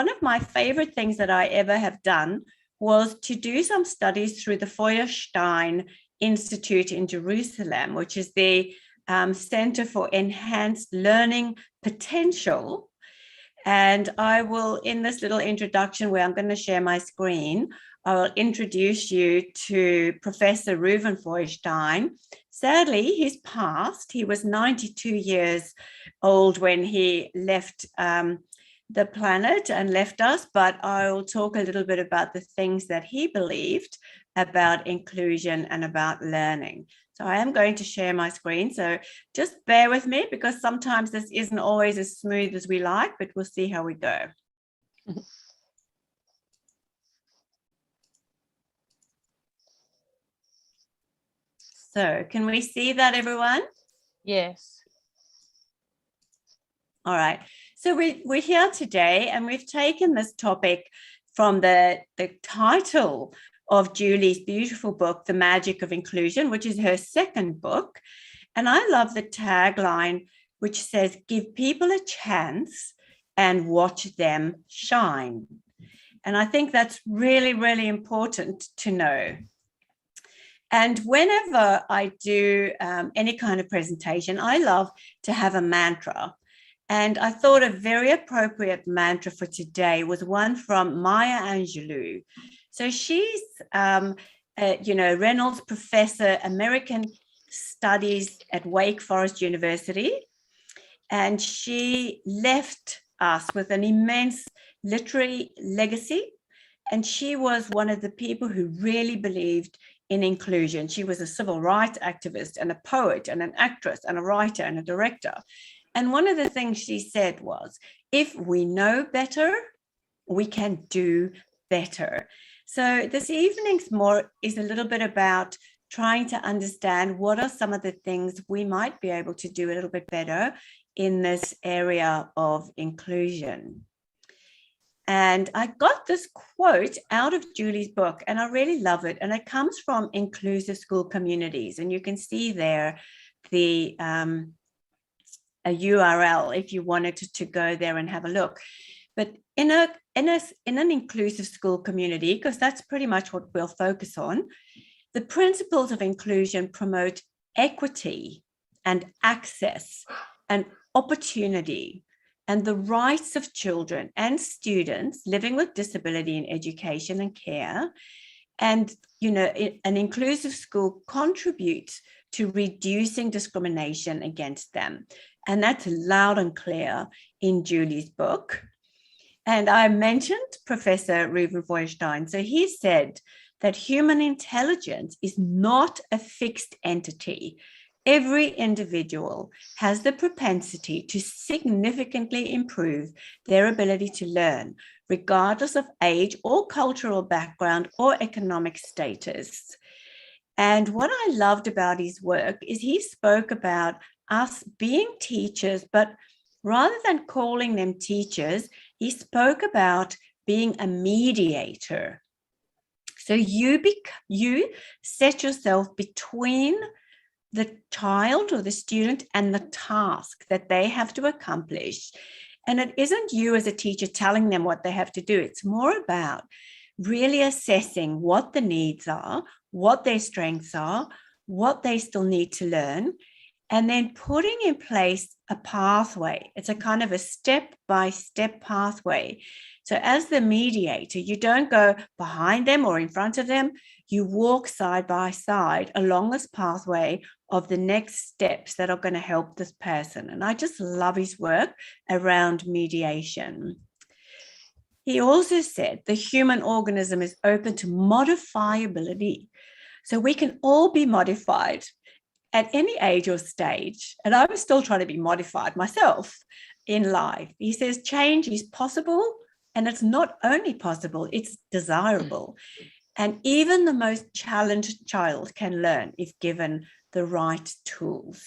one of my favorite things that I ever have done was to do some studies through the Feuerstein Institute in Jerusalem, which is the Center for Enhanced Learning Potential. And I will, in this little introduction where I'm going to share my screen, I will introduce you to Professor Reuven Feuerstein. Sadly, he's passed. He was 92 years old when he left the planet and left us, but I will talk a little bit about the things that he believed about inclusion and about learning. So I am going to share my screen. So just bear with me because sometimes this isn't always as smooth as we like, but we'll see how we go. So can we see that, everyone? Yes. All right. So we're here today and we've taken this topic from the title of Julie's beautiful book, The Magic of Inclusion, which is her second book. And I love the tagline, which says, give people a chance and watch them shine. And I think that's really, really important to know. And whenever I do any kind of presentation, I love to have a mantra. And I thought a very appropriate mantra for today was one from Maya Angelou. So she's, Reynolds Professor, American Studies at Wake Forest University. And she left us with an immense literary legacy. And she was one of the people who really believed in inclusion. She was a civil rights activist and a poet and an actress and a writer and a director. And one of the things she said was, if we know better, we can do better. So this evening's is a little bit about trying to understand what are some of the things we might be able to do a little bit better in this area of inclusion. And I got this quote out of Julie's book, and I really love it. And it comes from Inclusive School Communities. And you can see there the a URL if you wanted to go there and have a look. But in an inclusive school community, because that's pretty much what we'll focus on, the principles of inclusion promote equity and access and opportunity and the rights of children and students living with disability in education and care. And, an inclusive school contributes to reducing discrimination against them. And that's loud and clear in Julie's book. And I mentioned Professor Reuven Feuerstein. So he said that human intelligence is not a fixed entity. Every individual has the propensity to significantly improve their ability to learn, regardless of age or cultural background or economic status. And what I loved about his work is he spoke about us being teachers, but rather than calling them teachers, he spoke about being a mediator. So you set yourself between the child or the student and the task that they have to accomplish. And it isn't you as a teacher telling them what they have to do. It's more about really assessing what the needs are, what their strengths are, what they still need to learn, and then putting in place a pathway. It's a kind of a step-by-step pathway. So as the mediator, you don't go behind them or in front of them. You walk side by side along this pathway of the next steps that are going to help this person. And I just love his work around mediation. He also said the human organism is open to modifiability. So we can all be modified at any age or stage. And I was still trying to be modified myself in life. He says change is possible, and it's not only possible, it's desirable. And even the most challenged child can learn if given the right tools.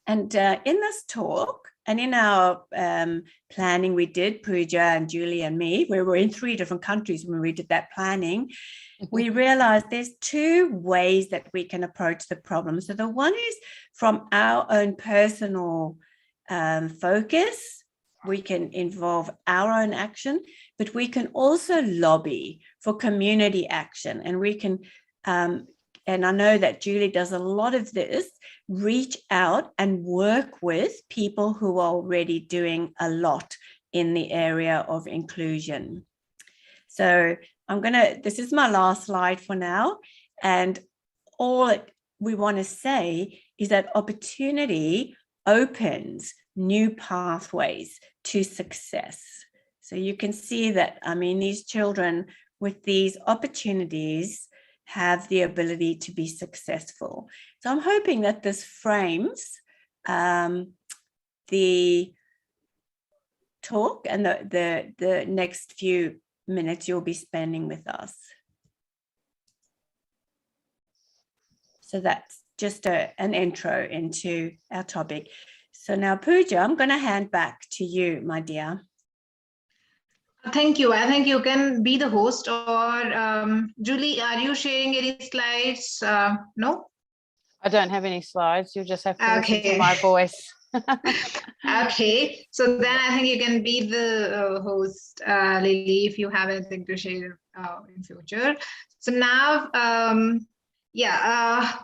And in this talk, and in our planning we did, Pooja and Julie and me, we were in 3 different countries when we did that planning, we realized there's 2 ways that we can approach the problem. So the one is from our own personal focus we can involve our own action, but we can also lobby for community action. And we can, and I know that Julie does a lot of this, reach out and work with people who are already doing a lot in the area of inclusion. So this is my last slide for now. And all we want to say is that opportunity opens new pathways to success. So you can see that, I mean, these children with these opportunities have the ability to be successful. So I'm hoping that this frames the talk and the next few minutes you'll be spending with us. So that's just an intro into our topic. So now, Pooja, I'm going to hand back to you, my dear. Thank you. I think you can be the host, or Julie, are you sharing any slides? No? I don't have any slides. You'll just have to listen to my voice. Okay, so then I think you can be the host, Lily, if you have anything to share in future. So now,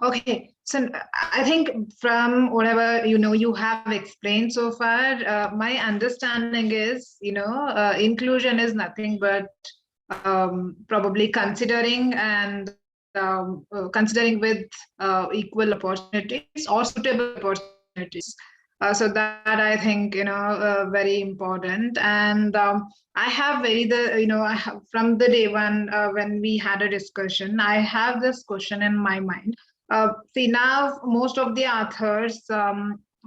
okay. So I think from whatever you have explained so far, my understanding is, inclusion is nothing but probably considering with equal opportunities or suitable opportunities. So that I think very important. And I have from the day one when we had a discussion, I have this question in my mind. See, now most of the authors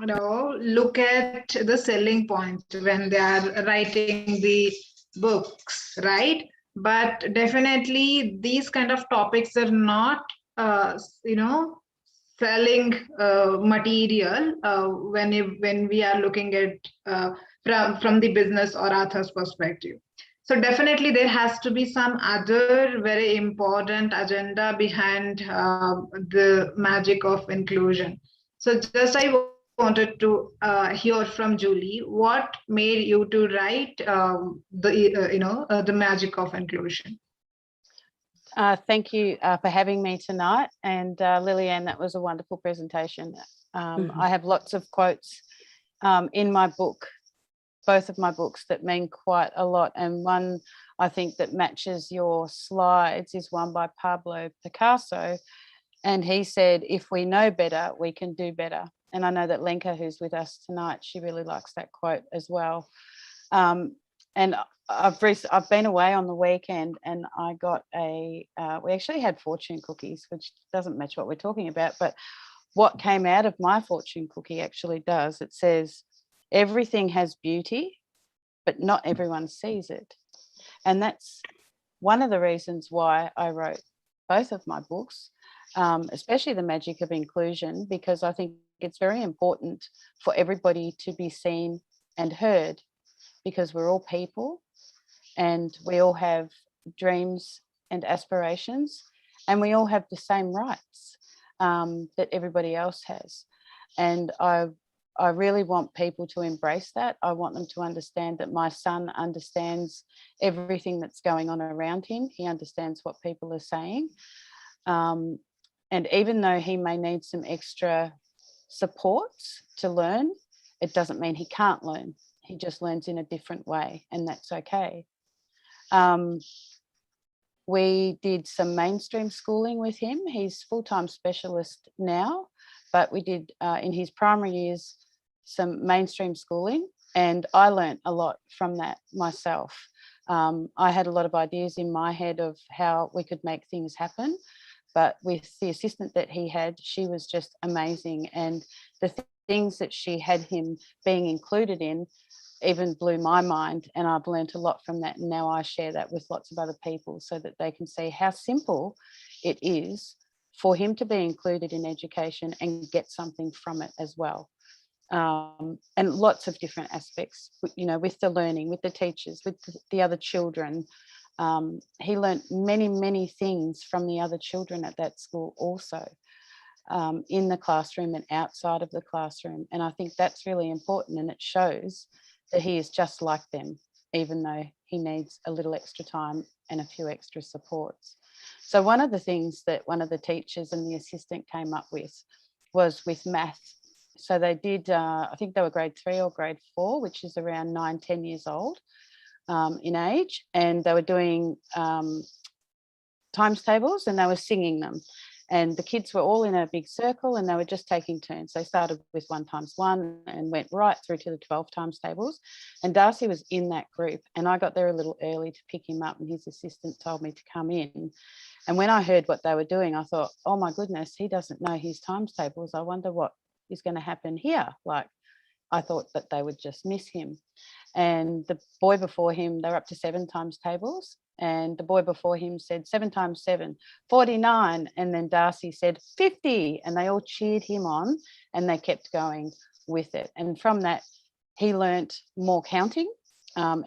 look at the selling point when they are writing the books, right? But definitely these kind of topics are not selling material when we are looking at from the business or author's perspective. So definitely there has to be some other very important agenda behind the magic of inclusion. So just I wanted to hear from Julie, what made you to write the magic of inclusion? Thank you for having me tonight. And Lillian, that was a wonderful presentation. I have lots of quotes in my book, both of my books, that mean quite a lot. And one I think that matches your slides is one by Pablo Picasso. And he said, if we know better, we can do better. And I know that Lenka, who's with us tonight, she really likes that quote as well. And I've been away on the weekend, and I got we actually had fortune cookies, which doesn't match what we're talking about, but what came out of my fortune cookie actually does. It says, everything has beauty, but not everyone sees it. And that's one of the reasons why I wrote both of my books, especially The Magic of Inclusion, because I think it's very important for everybody to be seen and heard, because we're all people and we all have dreams and aspirations, and we all have the same rights that everybody else has. And I really want people to embrace that. I want them to understand that my son understands everything that's going on around him. He understands what people are saying. And even though he may need some extra support to learn, it doesn't mean he can't learn. He just learns in a different way, and that's okay. We did some mainstream schooling with him. He's full-time specialist now, but we did in his primary years some mainstream schooling, and I learnt a lot from that myself. I had a lot of ideas in my head of how we could make things happen, but with the assistant that he had, she was just amazing, and the things that she had him being included in even blew my mind, and I've learned a lot from that, and now I share that with lots of other people so that they can see how simple it is for him to be included in education and get something from it as well. And lots of different aspects, with the learning, with the teachers, with the other children. He learned many things from the other children at that school also, in the classroom and outside of the classroom. And I think that's really important, and it shows that he is just like them, even though he needs a little extra time and a few extra supports. So one of the things that one of the teachers and the assistant came up with was with math. So they did, I think they were grade 3 or grade 4, which is around 9, 10 years old in age. And they were doing times tables and they were singing them. And the kids were all in a big circle and they were just taking turns. They started with 1 times 1 and went right through to the 12 times tables. And Darcy was in that group. And I got there a little early to pick him up and his assistant told me to come in. And when I heard what they were doing, I thought, oh my goodness, he doesn't know his times tables. I wonder what is going to happen here. Like, I thought that they would just miss him. And the boy before him, they were up to 7 times tables. And the boy before him said 7 times 7, 49. And then Darcy said 50. And they all cheered him on and they kept going with it. And from that, he learnt more counting.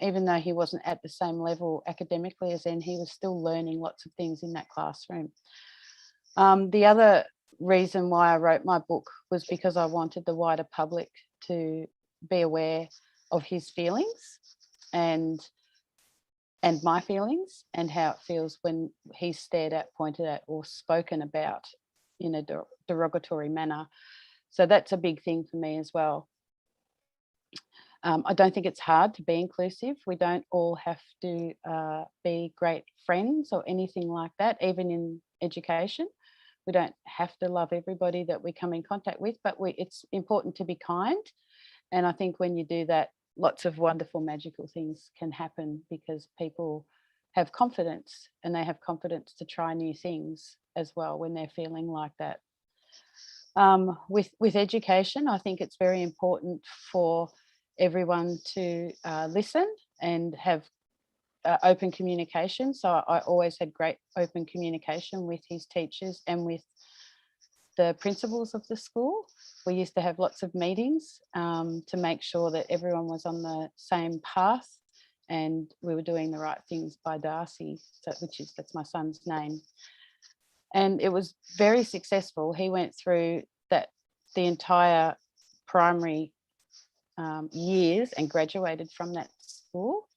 Even though he wasn't at the same level academically as then, he was still learning lots of things in that classroom. The other reason why I wrote my book was because I wanted the wider public to be aware of his feelings and my feelings and how it feels when he's stared at, pointed at, or spoken about in a derogatory manner. So that's a big thing for me as well. I don't think it's hard to be inclusive. We don't all have to be great friends or anything like that, even in education. We don't have to love everybody that we come in contact with, but it's important to be kind. And I think when you do that, lots of wonderful, magical things can happen because people have confidence and they have confidence to try new things as well when they're feeling like that. With education, I think it's very important for everyone to listen and have open communication. So I always had great open communication with his teachers and with the principals of the school. We used to have lots of meetings to make sure that everyone was on the same path and we were doing the right things by Darcy, that's my son's name. And it was very successful. He went through the entire primary years and graduated from that school.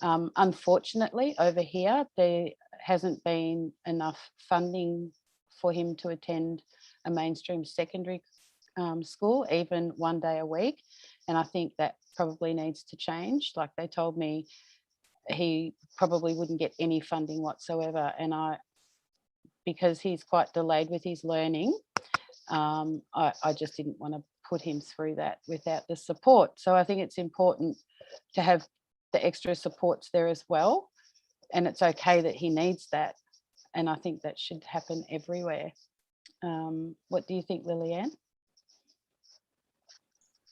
Unfortunately, over here, there hasn't been enough funding for him to attend a mainstream secondary school, even 1 day a week. And I think that probably needs to change. Like they told me he probably wouldn't get any funding whatsoever. And because he's quite delayed with his learning, I just didn't want to put him through that without the support. So I think it's important to have the extra supports there as well. And it's okay that he needs that. And I think that should happen everywhere. What do you think, Lillian?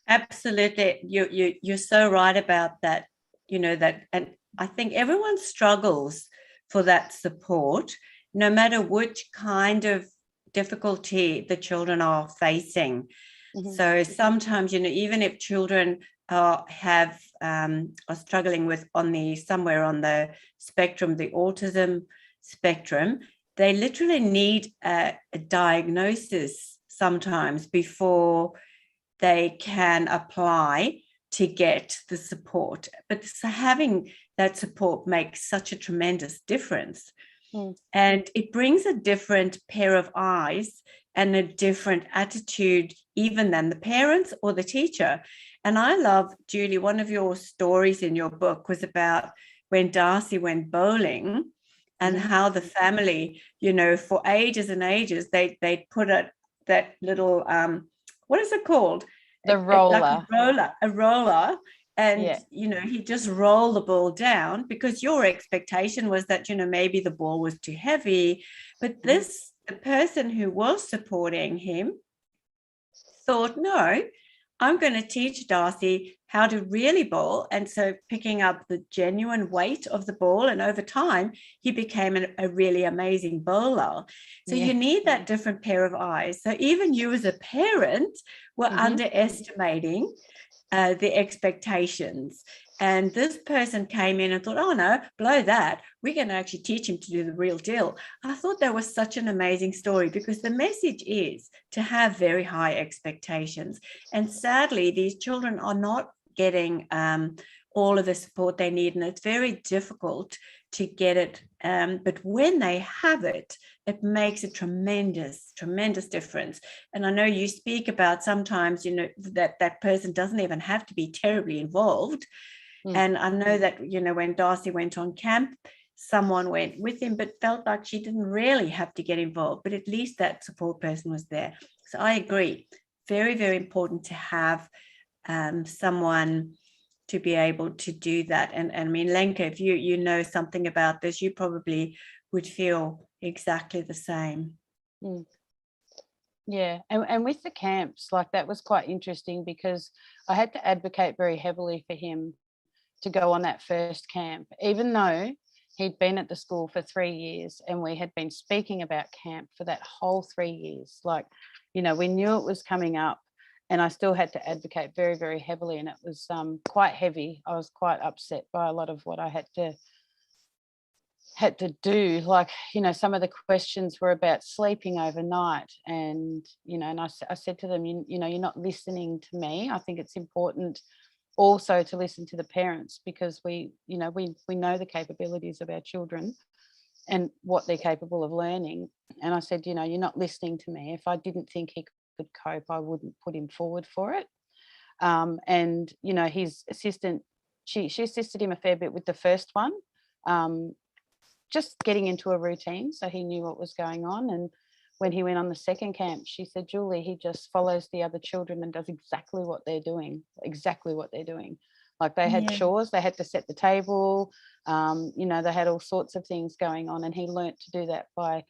Absolutely. You're so right about that, that, and I think everyone struggles for that support, no matter which kind of difficulty the children are facing. Mm-hmm. So sometimes, even if children are struggling with somewhere on the spectrum, the autism spectrum, they literally need a diagnosis sometimes before they can apply to get the support. But having that support makes such a tremendous difference. Mm. And it brings a different pair of eyes and a different attitude even than the parents or the teacher. And I love, Julie, one of your stories in your book was about when Darcy went bowling and how the family, for ages and ages, they put that little, what is it called? The roller. Like a roller. And, he just rolled the ball down because your expectation was that, maybe the ball was too heavy. But the person who was supporting him thought, no, I'm going to teach Darcy how to really bowl. And so picking up the genuine weight of the ball. And over time, he became a really amazing bowler. So you need that different pair of eyes. So even you as a parent were underestimating the expectations. And this person came in and thought, oh no, blow that. We're going to actually teach him to do the real deal. I thought that was such an amazing story because the message is to have very high expectations. And sadly, these children are not getting all of the support they need, and it's very difficult to get it. But when they have it, it makes a tremendous difference. And I know you speak about sometimes, you know, that person doesn't even have to be terribly involved. And I know that, you know, when Darcy went on camp, someone went with him, but felt like she didn't really have to get involved, but at least that support person was there. So I agree. Very, very important to have someone to be able to do that. And I mean, Lenka, if you know something about this, you probably would feel exactly the same. Yeah, and with the camps, like that was quite interesting because I had to advocate very heavily for him to go on that first camp, even though he'd been at the school for 3 years and we had been speaking about camp for that whole 3 years. Like, you know, we knew it was coming up, and I still had to advocate very, very heavily, and it was quite heavy. I was quite upset by a lot of what I had to do. Like, you know, some of the questions were about sleeping overnight, and, you know, and I said to them, you know, you're not listening to me. I think it's important also to listen to the parents, because we know the capabilities of our children and what they're capable of learning. And I said, you know, you're not listening to me. If I didn't think he could cope, I wouldn't put him forward for it. And, you know, his assistant, she assisted him a fair bit with the first one, just getting into a routine so he knew what was going on. And when he went on the second camp, she said, Julie, he just follows the other children and does exactly what they're doing. Like they had chores, they had to set the table, you know, they had all sorts of things going on, and he learnt to do that by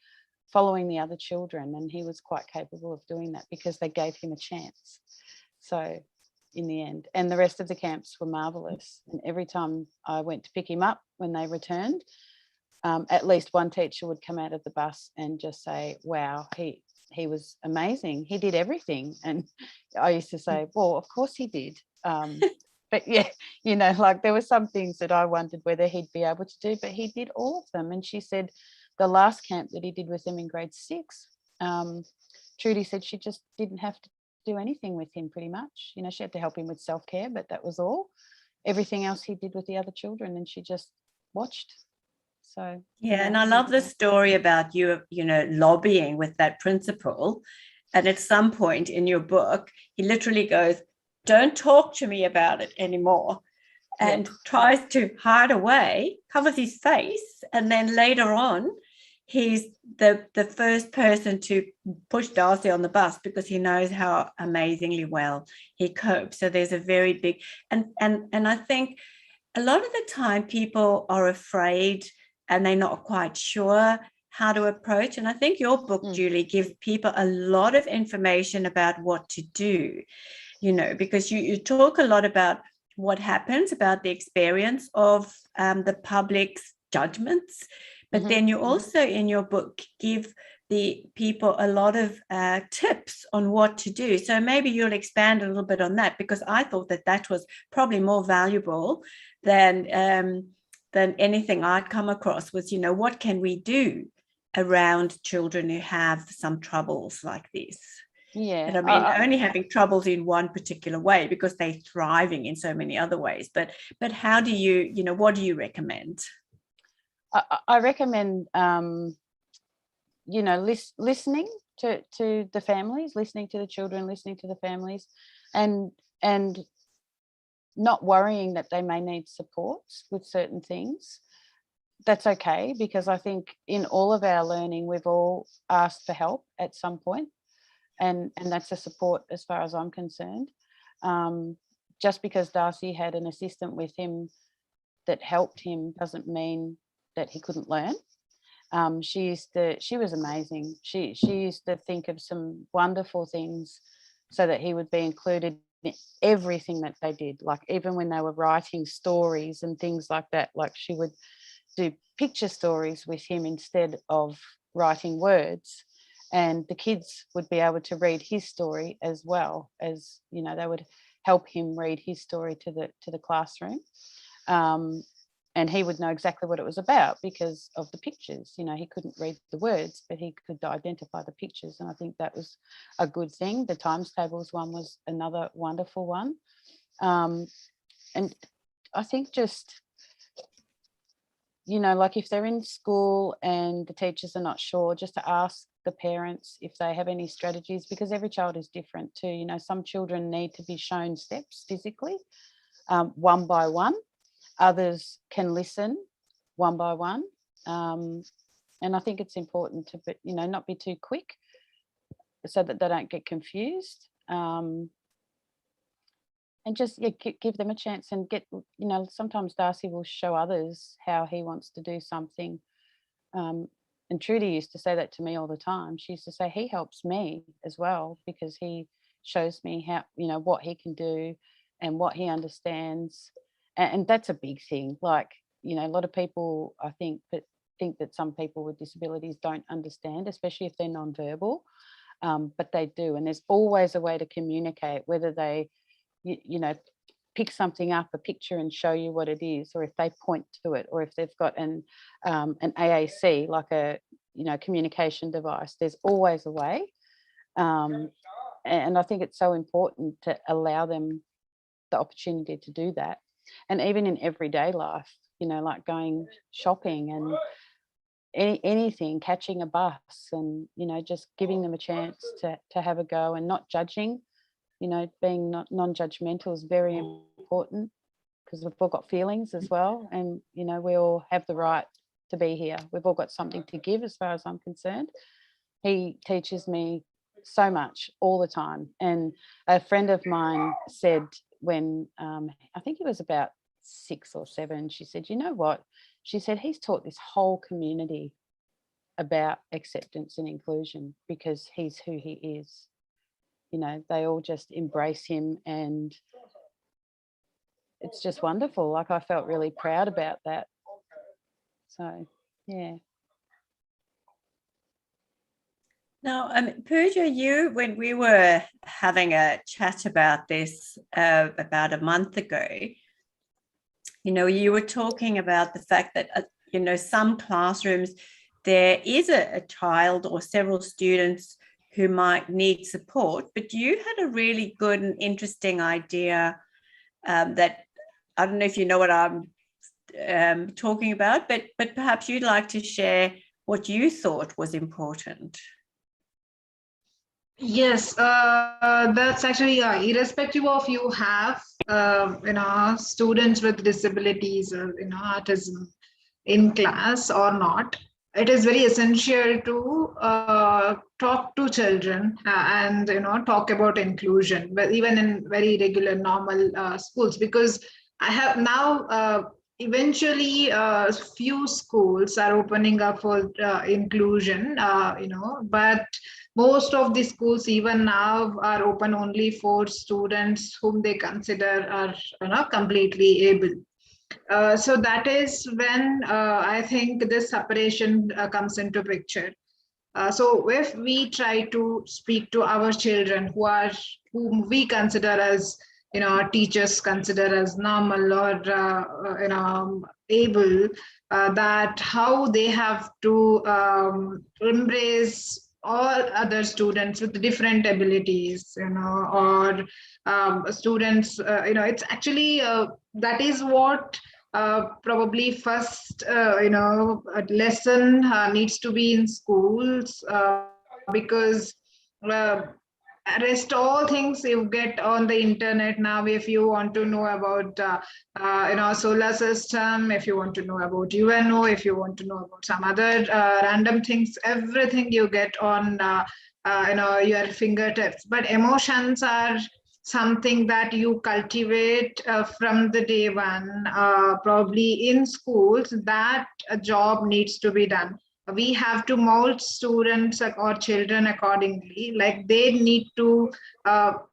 following the other children, and he was quite capable of doing that because they gave him a chance. So in the end, and the rest of the camps were marvellous, and every time I went to pick him up when they returned, at least one teacher would come out of the bus and just say, wow, he was amazing. He did everything. And I used to say, well, of course he did. But yeah, you know, like there were some things that I wondered whether he'd be able to do, but he did all of them. And she said the last camp that he did with them in grade 6, Trudy said she just didn't have to do anything with him pretty much. You know, she had to help him with self-care, but that was all. Everything else he did with the other children, and she just watched. So yeah, and I love the story about you know, lobbying with that principal. And at some point in your book, he literally goes, don't talk to me about it anymore, and tries to hide away, covers his face, and then later on he's the first person to push Darcy on the bus because he knows how amazingly well he copes. So there's a very big, and I think a lot of the time people are afraid and they're not quite sure how to approach. And I think your book, Julie, gives people a lot of information about what to do, you know, because you talk a lot about what happens, about the experience of the public's judgments. But then you also in your book give the people a lot of tips on what to do. So maybe you'll expand a little bit on that, because I thought that was probably more valuable than anything I'd come across, was, you know, what can we do around children who have some troubles like this? Yeah. And I mean, only having troubles in one particular way, because they're thriving in so many other ways. But how do you know, what do you recommend? I recommend, you know, listening to the families, listening to the children, listening to the families, and not worrying that they may need support with certain things. That's okay, because I think in all of our learning, we've all asked for help at some point, and that's a support as far as I'm concerned. Just because Darcy had an assistant with him that helped him doesn't mean that he couldn't learn. She was amazing. She used to think of some wonderful things so that he would be included in everything that they did. Like even when they were writing stories and things like that, like she would do picture stories with him instead of writing words, and the kids would be able to read his story as well, as, you know, they would help him read his story to the classroom. And he would know exactly what it was about because of the pictures. You know, he couldn't read the words, but he could identify the pictures. And I think that was a good thing. The times tables one was another wonderful one. and I think just, you know, like if they're in school and the teachers are not sure, just to ask the parents if they have any strategies, because every child is different too. You know, some children need to be shown steps physically, one by one. Others can listen one by one. And I think it's important to, you know, not be too quick so that they don't get confused. And just give them a chance and get, you know, sometimes Darcy will show others how he wants to do something. And Trudy used to say that to me all the time. She used to say, he helps me as well, because he shows me how, you know, what he can do and what he understands. And that's a big thing. Like, you know, a lot of people, I think that some people with disabilities don't understand, especially if they're nonverbal, but they do. And there's always a way to communicate, whether they, you know, pick something up, a picture, and show you what it is, or if they point to it, or if they've got an AAC, like a, you know, communication device. There's always a way. And I think it's so important to allow them the opportunity to do that. And even in everyday life, you know, like going shopping and anything, catching a bus, and, you know, just giving them a chance to have a go and not judging. You know, being non-judgmental is very important, because we've all got feelings as well. And, you know, we all have the right to be here. We've all got something to give, as far as I'm concerned. He teaches me so much all the time. And a friend of mine said when, I think he was about 6 or 7, she said, you know what? She said, he's taught this whole community about acceptance and inclusion because he's who he is. You know, they all just embrace him, and it's just wonderful. Like, I felt really proud about that. So, yeah. Now, Pooja, when we were having a chat about this about a month ago, you know, you were talking about the fact that, you know, some classrooms, there is a child or several students who might need support, but you had a really good and interesting idea that, I don't know if you know what I'm talking about, but perhaps you'd like to share what you thought was important. Yes, that's actually irrespective of you have, you know, students with disabilities or, you know, autism in class or not. It is very essential to talk to children and, you know, talk about inclusion, but even in very regular normal schools, because I have now eventually few schools are opening up for inclusion, you know, but most of the schools even now are open only for students whom they consider are, you know, completely able. So that is when I think this separation comes into picture. So if we try to speak to our children whom we consider as, you know, teachers consider as normal or you know, able, that how they have to embrace all other students with different abilities, you know, or students, you know, it's actually that is what probably first, you know, a lesson needs to be in schools, because rest all things you get on the internet now. If you want to know about you know, solar system, if you want to know about UNO, if you want to know about some other random things, everything you get on you know, your fingertips. But emotions are something that you cultivate from the day one. Probably in schools, that job needs to be done. We have to mold students or children accordingly. Like, they need to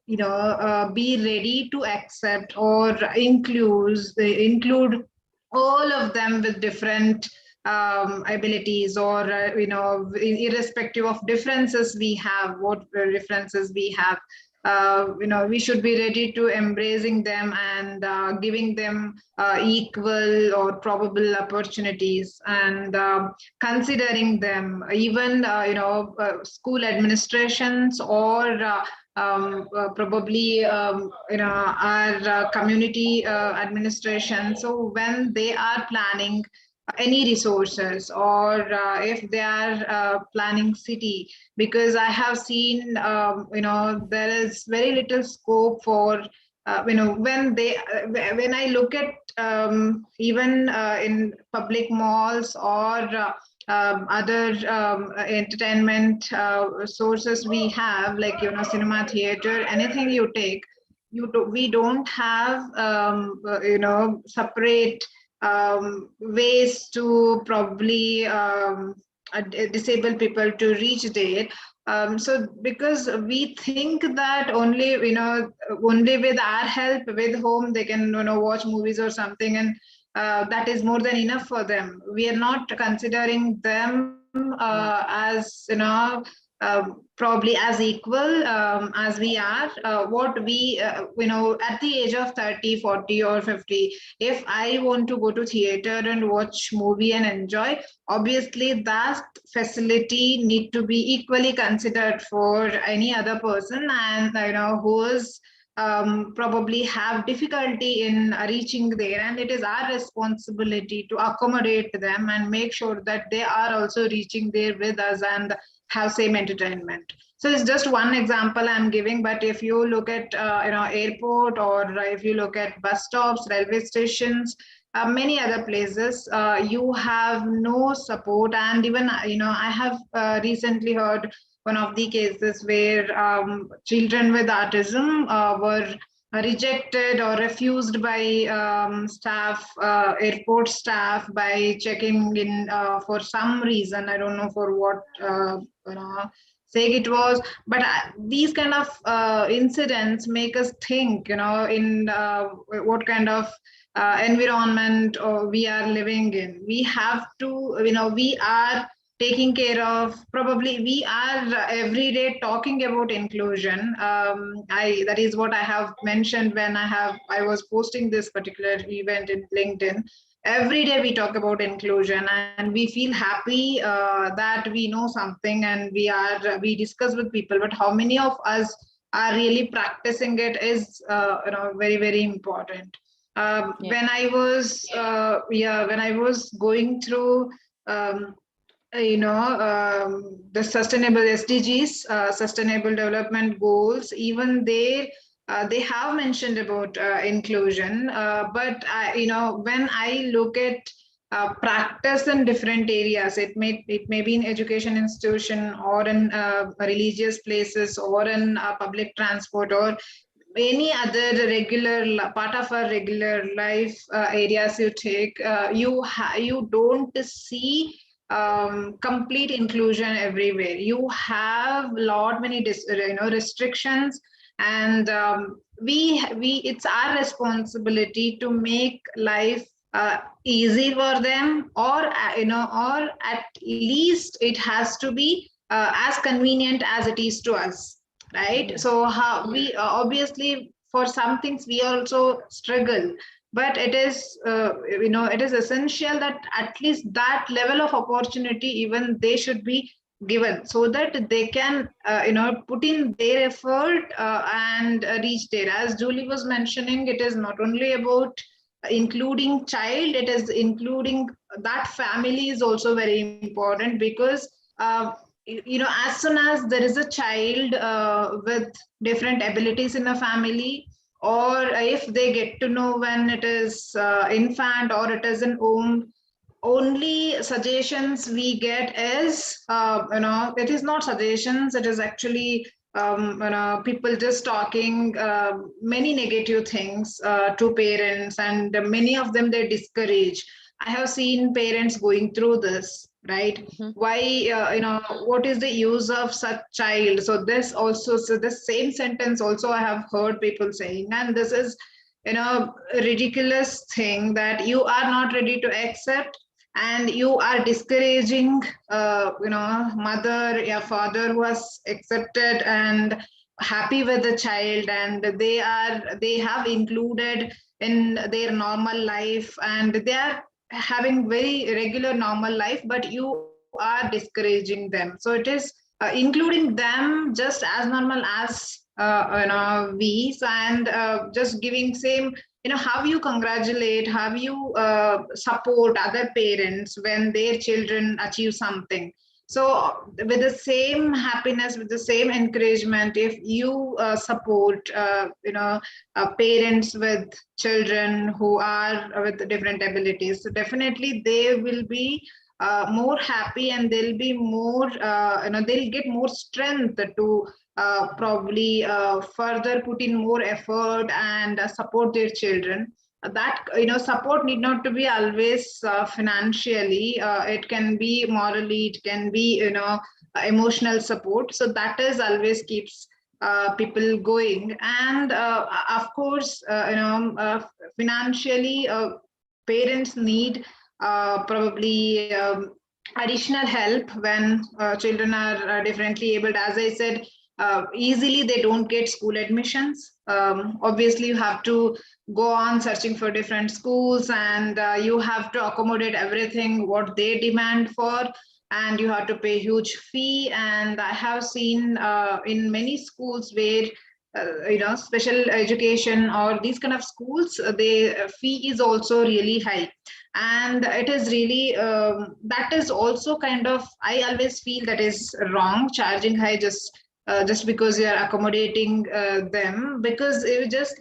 you know, be ready to accept or include all of them with different abilities, or you know, irrespective of differences we have, what differences we have. You know, we should be ready to embracing them and giving them equal or probable opportunities, and considering them. Even you know, school administrations or probably our community administration. So when they are planning any resources, or if they are planning city, because I have seen there is very little scope for when I look at even in public malls or other entertainment sources we have, like cinema, theater, anything you take, we don't have separate ways to probably disable people to reach there. So because we think that only only with our help, with whom they can watch movies or something, and that is more than enough for them. We are not considering them as probably as equal as we are. What we at the age of 30, 40 or 50, if I want to go to theater and watch movie and enjoy, obviously that facility need to be equally considered for any other person, and who is probably have difficulty in reaching there, and it is our responsibility to accommodate them and make sure that they are also reaching there with us and have same entertainment. So it's just one example I'm giving, but if you look at airport, or if you look at bus stops, railway stations, many other places, you have no support. And even I have recently heard one of the cases where children with autism were rejected or refused by airport staff, by checking in for some reason. I don't know for what sake it was, but these kind of incidents make us think, in what kind of environment we are living in. We have to, we are taking care of, probably we are every day talking about inclusion. That is what I have mentioned when I was posting this particular event in LinkedIn. Every day we talk about inclusion, and we feel happy that we know something, and we discuss with people, but how many of us are really practicing it is very, very important. When I was going through the sustainable SDGs, sustainable development goals, even they have mentioned about inclusion, but when I look at practice in different areas, it may be in education institution, or in religious places, or in public transport, or any other regular part of our regular life areas you take, you don't see complete inclusion everywhere. You have many restrictions, and it's our responsibility to make life easy for them, or or at least it has to be as convenient as it is to us, right? So how we obviously, for some things we also struggle, but it is it is essential that at least that level of opportunity even they should be given, so that they can put in their effort and reach there. As Julie was mentioning, it is not only about including child, it is including that family is also very important, because as soon as there is a child with different abilities in a family, or if they get to know when it is infant or it is an only suggestions we get is it is not suggestions, it is actually people just talking many negative things to parents, and many of them they discourage. I have seen parents going through this, right? Why what is the use of such child? So this also, so the same sentence also I have heard people saying, and this is a ridiculous thing that you are not ready to accept, and you are discouraging mother or father who has accepted and happy with the child, and they have included in their normal life, and they are having very regular normal life, but you are discouraging them. So it is including them just as normal as ways, and just giving same, how you congratulate, how you support other parents when their children achieve something. So with the same happiness, with the same encouragement, if you support parents with children who are with different abilities, so definitely they will be more happy, and they'll be more they'll get more strength to probably further put in more effort and support their children. That support need not to be always financially. It can be morally, it can be emotional support. So that is always keeps people going. And of course, financially, parents need probably additional help when children are differently abled. As I said, easily they don't get school admissions. Obviously, you have to go on searching for different schools, and you have to accommodate everything what they demand for, and you have to pay huge fee. And I have seen in many schools where special education or these kind of schools, the fee is also really high. And it is really that is also kind of, I always feel that is wrong, charging high just because you are accommodating them. Because you just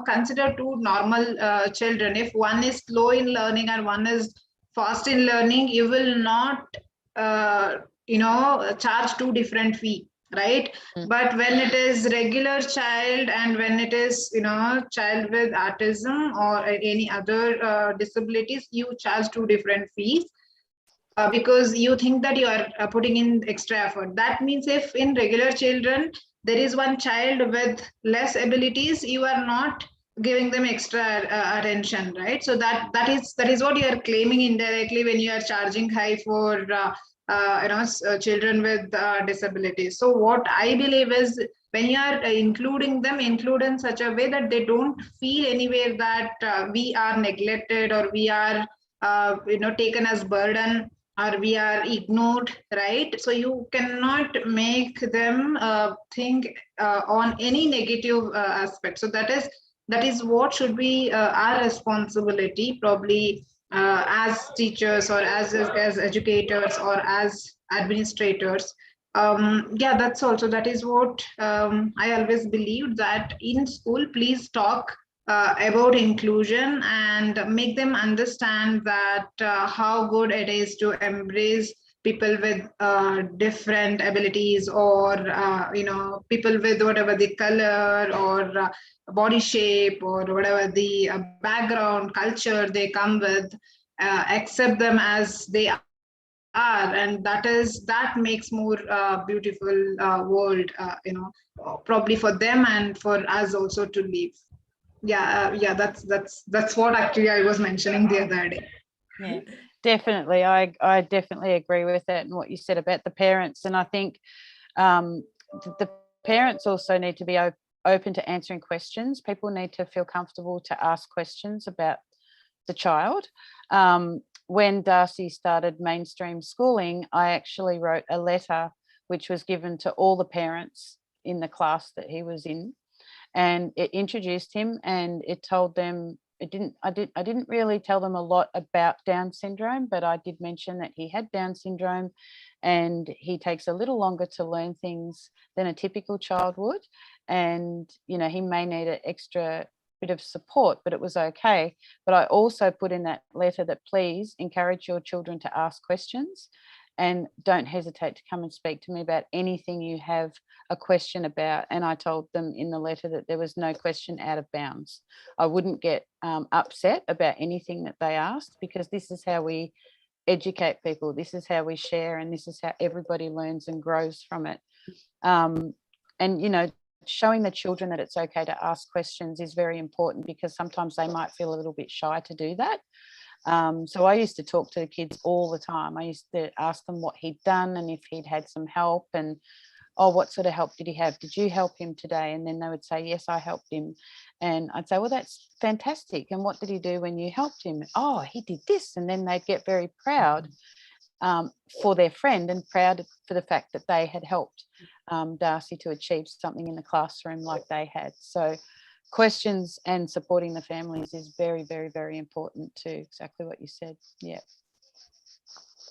consider two normal children. If one is slow in learning and one is fast in learning, you will not charge two different fee, right? But when it is regular child, and when it is child with autism or any other disabilities, you charge two different fees. Because you think that you are putting in extra effort. That means if in regular children there is one child with less abilities, you are not giving them extra attention, right? So that is what you are claiming indirectly when you are charging high for children with disabilities. So what I believe is, when you are including them, include in such a way that they don't feel anywhere that we are neglected, or we are taken as burden, or we are ignored, right? So you cannot make them think on any negative aspect. So that is what should be our responsibility, probably as teachers, or as educators, or as administrators. Yeah, that's also, that is what I always believed, that in school, please talk about inclusion, and make them understand that how good it is to embrace people with different abilities, or people with whatever the color, or body shape, or whatever the background culture they come with. Accept them as they are, and that makes more beautiful world, probably for them and for us also to live. Yeah, that's what actually I was mentioning the other day. Yeah, definitely. I definitely agree with that, and what you said about the parents. And I think the parents also need to be open to answering questions. People need to feel comfortable to ask questions about the child. When Darcy started mainstream schooling, I actually wrote a letter which was given to all the parents in the class that he was in, and it introduced him, and it told them, I didn't really tell them a lot about Down syndrome, but I did mention that he had Down syndrome, and he takes a little longer to learn things than a typical child would, and he may need an extra bit of support, but it was okay. But I also put in that letter that please encourage your children to ask questions, and don't hesitate to come and speak to me about anything you have a question about. And I told them in the letter that there was no question out of bounds. I wouldn't get upset about anything that they asked, because this is how we educate people. This is how we share, and this is how everybody learns and grows from it. And showing the children that it's okay to ask questions is very important, because sometimes they might feel a little bit shy to do that. So I used to talk to the kids all the time. I used to ask them what he'd done and if he'd had some help, and what sort of help did he have? Did you help him today? And then they would say, yes, I helped him. And I'd say, well, that's fantastic. And what did he do when you helped him? Oh, he did this. And then they'd get very proud for their friend, and proud for the fact that they had helped. Darcy to achieve something in the classroom like they had. So questions and supporting the families is very, very, very important to exactly what you said. Yeah.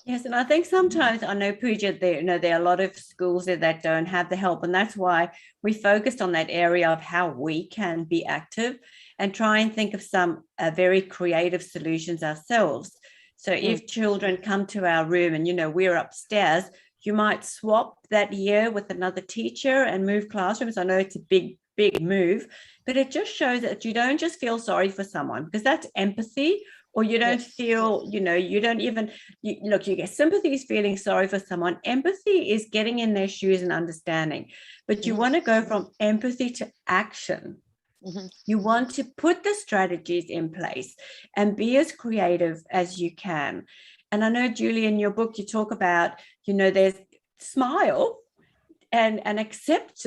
Yes, and I think sometimes, I know, Pooja, there are a lot of schools that don't have the help, and that's why we focused on that area of how we can be active and try and think of some very creative solutions ourselves. So if children come to our room and, we're upstairs, you might swap that year with another teacher and move classrooms. I know it's a big move, but it just shows that you don't just feel sorry for someone, because that's empathy. Or you don't feel, you don't even, you get sympathy is feeling sorry for someone. Empathy is getting in their shoes and understanding. But you want to go from empathy to action. You want to put the strategies in place and be as creative as you can. And I know, Julie, in your book, you talk about, there's smile and accept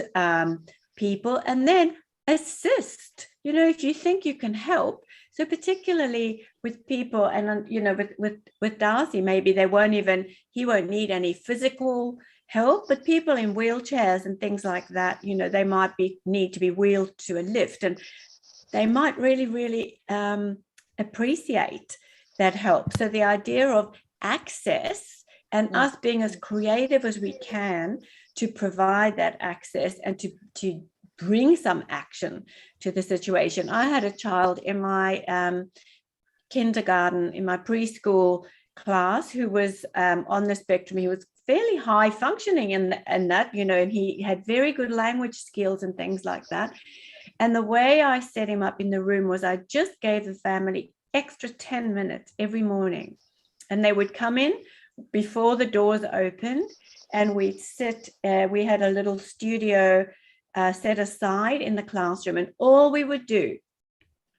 people, and then assist, if you think you can help. So particularly with people, and with Darcy, maybe he won't need any physical help, but people in wheelchairs and things like that, they might need to be wheeled to a lift, and they might really, really appreciate that help. So the idea of access and us being as creative as we can to provide that access and to bring some action to the situation. I had a child in my kindergarten, in my preschool class, who was on the spectrum. He was fairly high functioning in that, and he had very good language skills and things like that. And the way I set him up in the room was I just gave the family extra 10 minutes every morning. And they would come in before the doors opened, and we'd sit, we had a little studio set aside in the classroom, and all we would do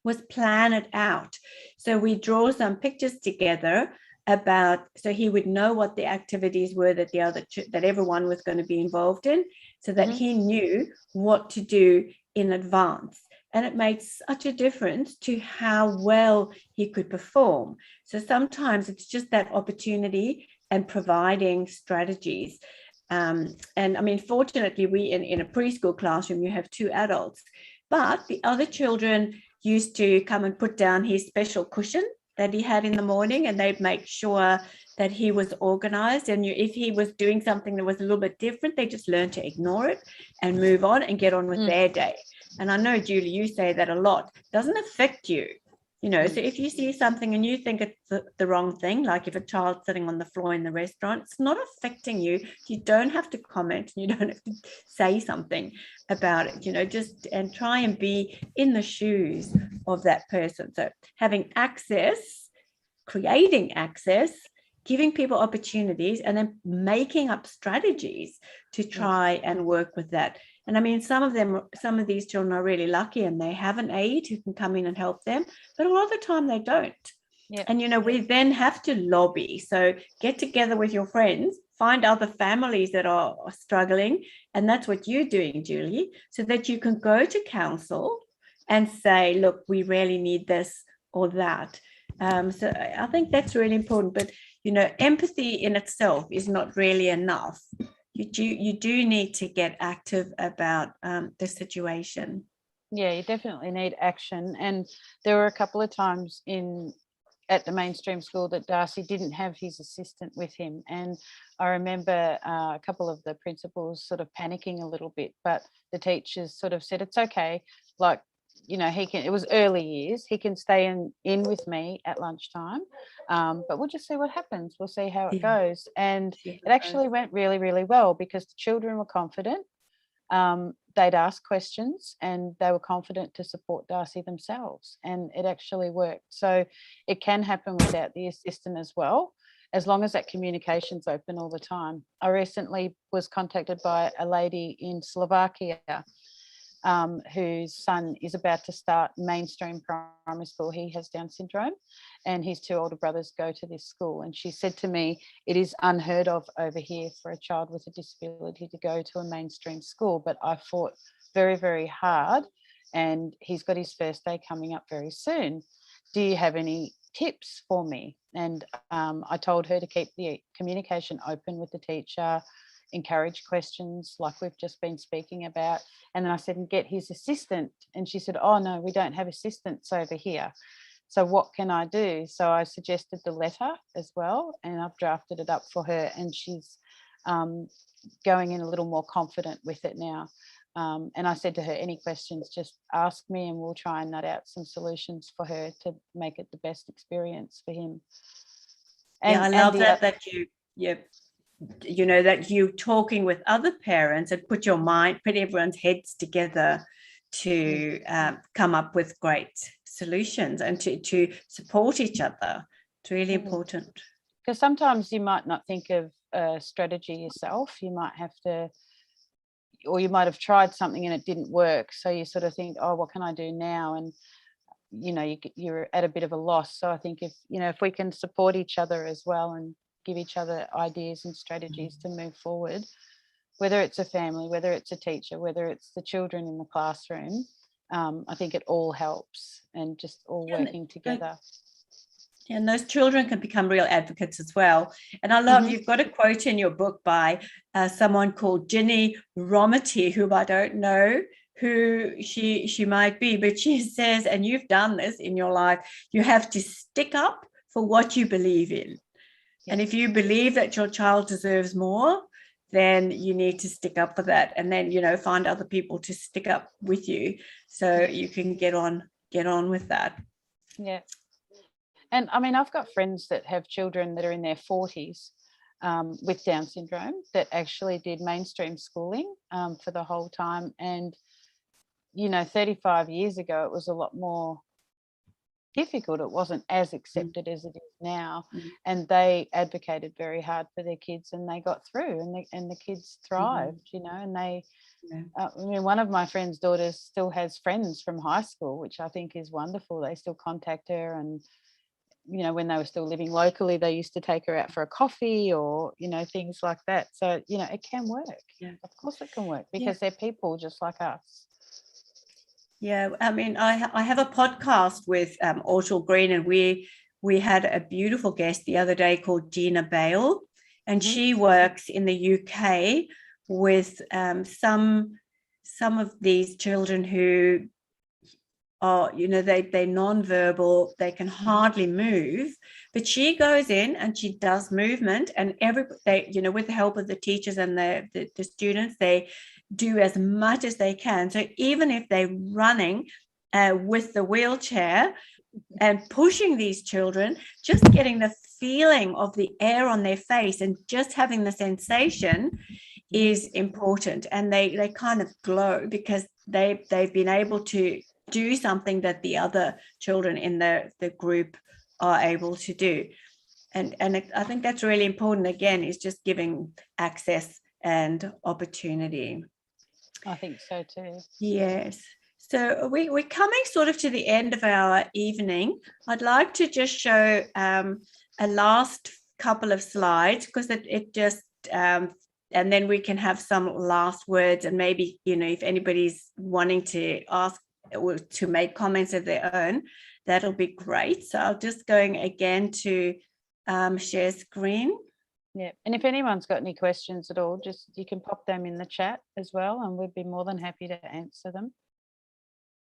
was plan it out. So we draw some pictures together so he would know what the activities were that everyone was going to be involved in, so that he knew what to do in advance. And it made such a difference to how well he could perform. So sometimes it's just that opportunity and providing strategies. And I mean, fortunately, we in a preschool classroom, you have 2 adults, but the other children used to come and put down his special cushion that he had in the morning, and they'd make sure that he was organized. And if he was doing something that was a little bit different, they just learn to ignore it and move on and get on with their day. And I know, Julie, you say that a lot. It doesn't affect you. So if you see something and you think it's the wrong thing, like if a child's sitting on the floor in the restaurant, it's not affecting you. You don't have to comment. You don't have to say something about it, and try and be in the shoes of that person. So having access, creating access, giving people opportunities, and then making up strategies to try and work with that. And I mean, some of these children are really lucky and they have an aide who can come in and help them, but a lot of the time they don't. Yeah. And, we then have to lobby. So get together with your friends, find other families that are struggling. And that's what you're doing, Julie, so that you can go to council and say, look, we really need this or that. So I think that's really important. But, empathy in itself is not really enough. You do need to get active about the situation. Yeah, you definitely need action. And there were a couple of times at the mainstream school that Darcy didn't have his assistant with him. And I remember a couple of the principals sort of panicking a little bit, but the teachers sort of said, it's okay. Like, it was early years, he can stay in with me at lunchtime, but we'll just see what happens. We'll see how it goes. And it actually went really, really well, because the children were confident. They'd ask questions and they were confident to support Darcy themselves, and it actually worked. So it can happen without the assistant as well, as long as that communication's open all the time. I recently was contacted by a lady in Slovakia whose son is about to start mainstream primary school. He has Down syndrome, and his 2 older brothers go to this school. And she said to me, it is unheard of over here for a child with a disability to go to a mainstream school, but I fought very, very hard, and he's got his first day coming up very soon. Do you have any tips for me? And I told her to keep the communication open with the teacher, encourage questions like we've just been speaking about. And then I said, and get his assistant. And she said, oh no, we don't have assistants over here. So what can I do? So I suggested the letter as well, and I've drafted it up for her, and she's going in a little more confident with it now. And I said to her, any questions, just ask me and we'll try and nut out some solutions for her to make it the best experience for him. And, yeah, I love that you know, that you talking with other parents and put everyone's heads together to come up with great solutions and to support each other. It's really important. Because sometimes you might not think of a strategy yourself. You might have to, or you might have tried something and it didn't work. So you sort of think, oh, what can I do now? And, you know, you're at a bit of a loss. So I think if we can support each other as well and give each other ideas and strategies to move forward, whether it's a family, whether it's a teacher, whether it's the children in the classroom, I think it all helps, and just all working together. And those children can become real advocates as well. And I love, you've got a quote in your book by someone called Ginny Rometty, who I don't know who she might be, but she says, and you've done this in your life, you have to stick up for what you believe in. And if you believe that your child deserves more, then you need to stick up for that, and then, you know, find other people to stick up with you so you can get on with that. Yeah. And I mean, I've got friends that have children that are in their 40s with Down syndrome that actually did mainstream schooling for the whole time. And, you know, 35 years ago, it was a lot more difficult. It wasn't as accepted as it is now. And they advocated very hard for their kids, and they got through, and the kids thrived, you know, and they, I mean, one of my friend's daughters still has friends from high school, which I think is wonderful. They still contact her, and, you know, when they were still living locally, they used to take her out for a coffee or, you know, things like that. So, you know, it can work. Yeah. Of course it can work, because they're people just like us. Yeah, I mean, I have a podcast with Orchel Green, and we had a beautiful guest the other day called Gina Bale, and she works in the UK with some of these children who are, you know, they're non-verbal, they can hardly move, but she goes in and she does movement, and they, you know, with the help of the teachers and the students, they do as much as they can. So even if they're running with the wheelchair and pushing these children, just getting the feeling of the air on their face and just having the sensation is important. And they kind of glow because they've been able to do something that the other children in the group are able to do. And I think that's really important, again, is just giving access and opportunity. I think so too. Yes. So we're coming sort of to the end of our evening. I'd like to just show a last couple of slides, because it just, and then we can have some last words, and maybe, you know, if anybody's wanting to ask or to make comments of their own, that'll be great. So I'll just going again to share screen. Yeah, and if anyone's got any questions at all, just you can pop them in the chat as well, and we'd be more than happy to answer them.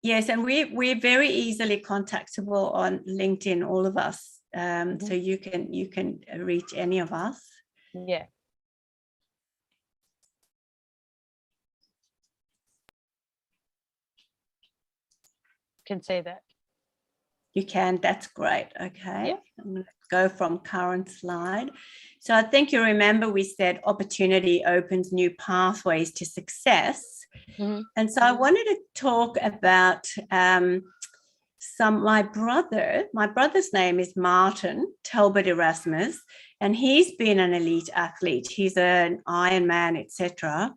Yes, and we're very easily contactable on LinkedIn, all of us. So you can reach any of us. Yeah. Can say that. You can, that's great. Okay. Yeah. I'm going to go from current slide. So I think you remember we said opportunity opens new pathways to success. And so I wanted to talk about my brother's name is Martin Talbot Erasmus, and he's been an elite athlete. He's an Ironman, etc.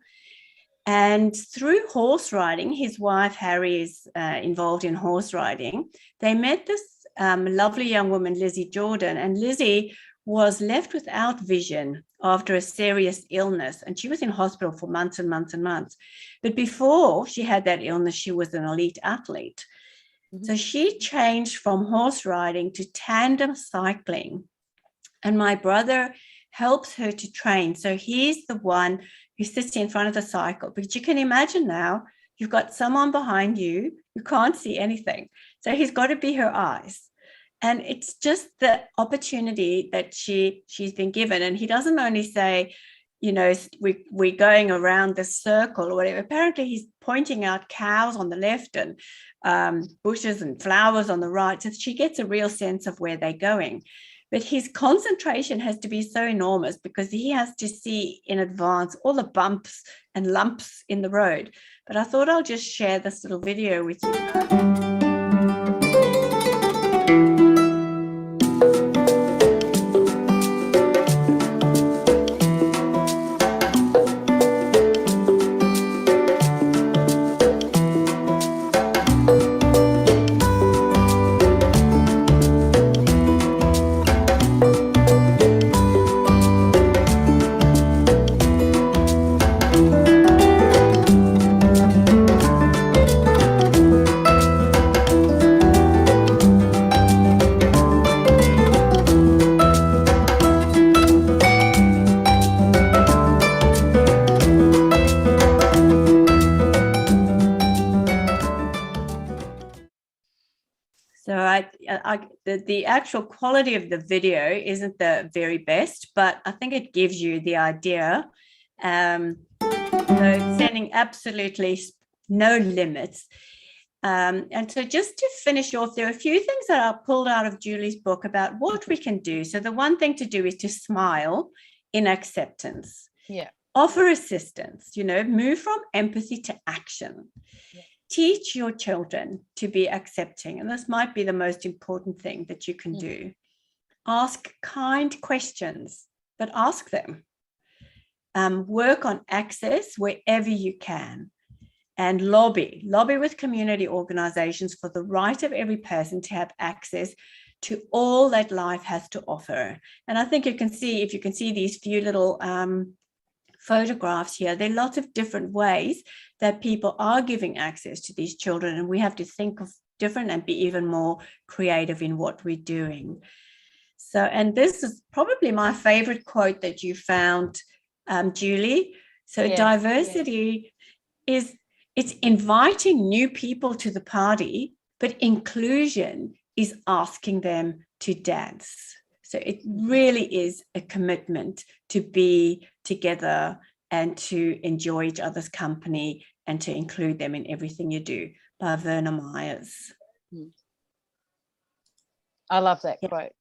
And through horse riding, his wife Harry is involved in horse riding. They met this lovely young woman, Lizzie Jordan, and Lizzie was left without vision after a serious illness, and she was in hospital for months and months and months. But before she had that illness, she was an elite athlete. So she changed from horse riding to tandem cycling. And my brother helps her to train. So he's the one who sits in front of the cycle. But you can imagine now, you've got someone behind you who can't see anything. So he's got to be her eyes. And it's just the opportunity that she's been given. And he doesn't only say, you know, we're going around this circle or whatever. Apparently he's pointing out cows on the left and bushes and flowers on the right. So she gets a real sense of where they're going. But his concentration has to be so enormous because he has to see in advance all the bumps and lumps in the road. But I thought I'll just share this little video with you. So the actual quality of the video isn't the very best, but I think it gives you the idea. So setting absolutely no limits. And so just to finish off, there are a few things that are pulled out of Julie's book about what we can do. So the one thing to do is to smile in acceptance. Yeah. Offer assistance, you know, move from empathy to action. Yeah. Teach your children to be accepting, and this might be the most important thing that you can do. Ask kind questions, but ask them. Work on access wherever you can, and lobby with community organizations for the right of every person to have access to all that life has to offer. And I think you can see, if you can see these few little photographs here, there are lots of different ways that people are giving access to these children, and we have to think of different and be even more creative in what we're doing. So, and this is probably my favorite quote that you found, Julie. So diversity is, it's inviting new people to the party, but inclusion is asking them to dance. So it really is a commitment to be together and to enjoy each other's company and to include them in everything you do, by Verna Myers. I love that quote.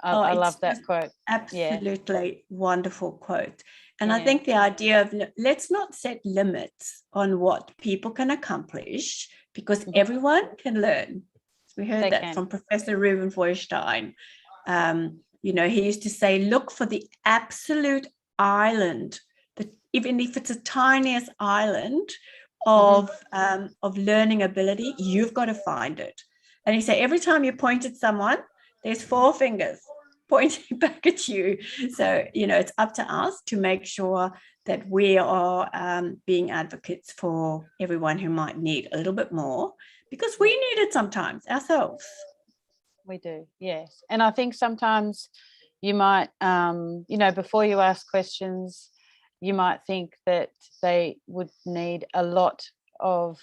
I love that quote. Absolutely wonderful quote. And I think the idea of let's not set limits on what people can accomplish, because everyone can learn. We heard that from Professor Ruben Feuerstein. You know, he used to say, look for the absolute island, that even if it's the tiniest island of learning ability, you've got to find it. And he said, every time you point at someone, there's 4 fingers pointing back at you. So, you know, it's up to us to make sure that we are being advocates for everyone who might need a little bit more, because we need it sometimes ourselves. We do, yes. And I think sometimes you might, you know, before you ask questions, you might think that they would need a lot of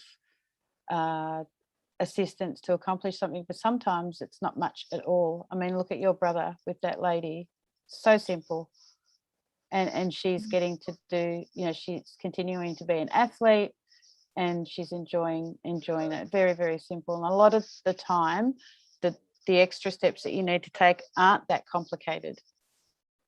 assistance to accomplish something, but sometimes it's not much at all. I mean, look at your brother with that lady, so simple. And she's getting to do, you know, she's continuing to be an athlete and she's enjoying it. Very, very simple. And a lot of the time, the extra steps that you need to take aren't that complicated.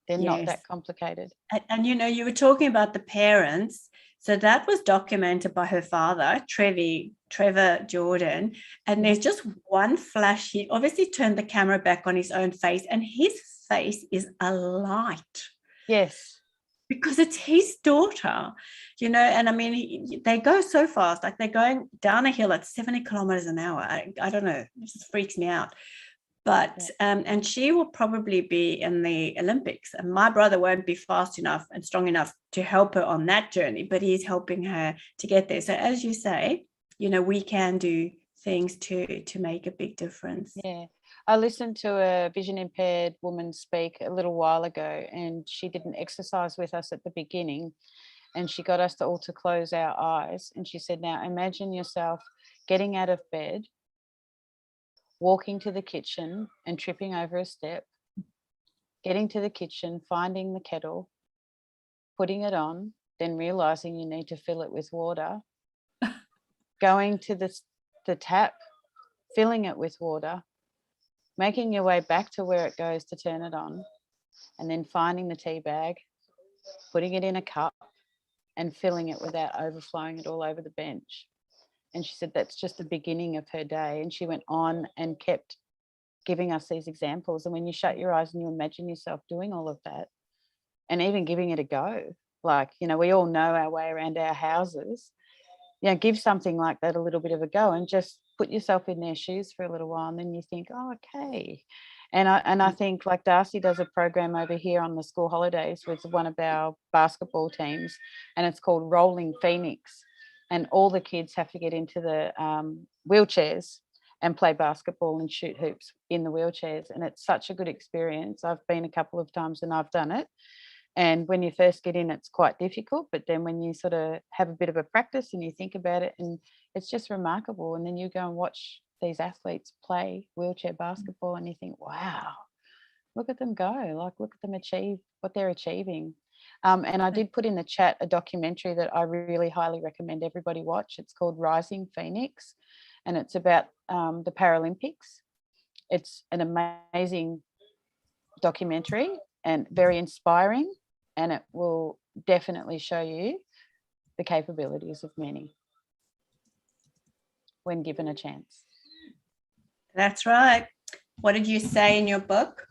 They're not that complicated. And you know, you were talking about the parents. So that was documented by her father, Trevor Jordan. And there's just one flash. He obviously turned the camera back on his own face, and his face is alight. Yes. Because it's his daughter, you know, and I mean, they go so fast, like they're going down a hill at 70 kilometers an hour. I don't know, it just freaks me out. But, and she will probably be in the Olympics, and my brother won't be fast enough and strong enough to help her on that journey, but he's helping her to get there. So as you say, you know, we can do things to make a big difference. Yeah. I listened to a vision impaired woman speak a little while ago, and she did an exercise with us at the beginning, and she got us to all to close our eyes. And she said, now imagine yourself getting out of bed, walking to the kitchen and tripping over a step, getting to the kitchen, finding the kettle, putting it on, then realizing you need to fill it with water, going to the tap, filling it with water, making your way back to where it goes to turn it on, and then finding the tea bag, putting it in a cup and filling it without overflowing it all over the bench. And she said that's just the beginning of her day. And she went on and kept giving us these examples. And when you shut your eyes and you imagine yourself doing all of that and even giving it a go, like, you know, we all know our way around our houses, you know, give something like that a little bit of a go and just put yourself in their shoes for a little while. And then you think, oh, okay. And I think like Darcy does a program over here on the school holidays with one of our basketball teams, and it's called Rolling Phoenix. And all the kids have to get into the wheelchairs and play basketball and shoot hoops in the wheelchairs. And it's such a good experience. I've been a couple of times and I've done it. And when you first get in, it's quite difficult. But then when you sort of have a bit of a practice and you think about it, and it's just remarkable. And then you go and watch these athletes play wheelchair basketball and you think, wow, look at them go. Like, look at them achieve what they're achieving. And I did put in the chat a documentary that I really highly recommend everybody watch. It's called Rising Phoenix, and it's about the Paralympics. It's an amazing documentary and very inspiring, and it will definitely show you the capabilities of many when given a chance. That's right. What did you say in your book?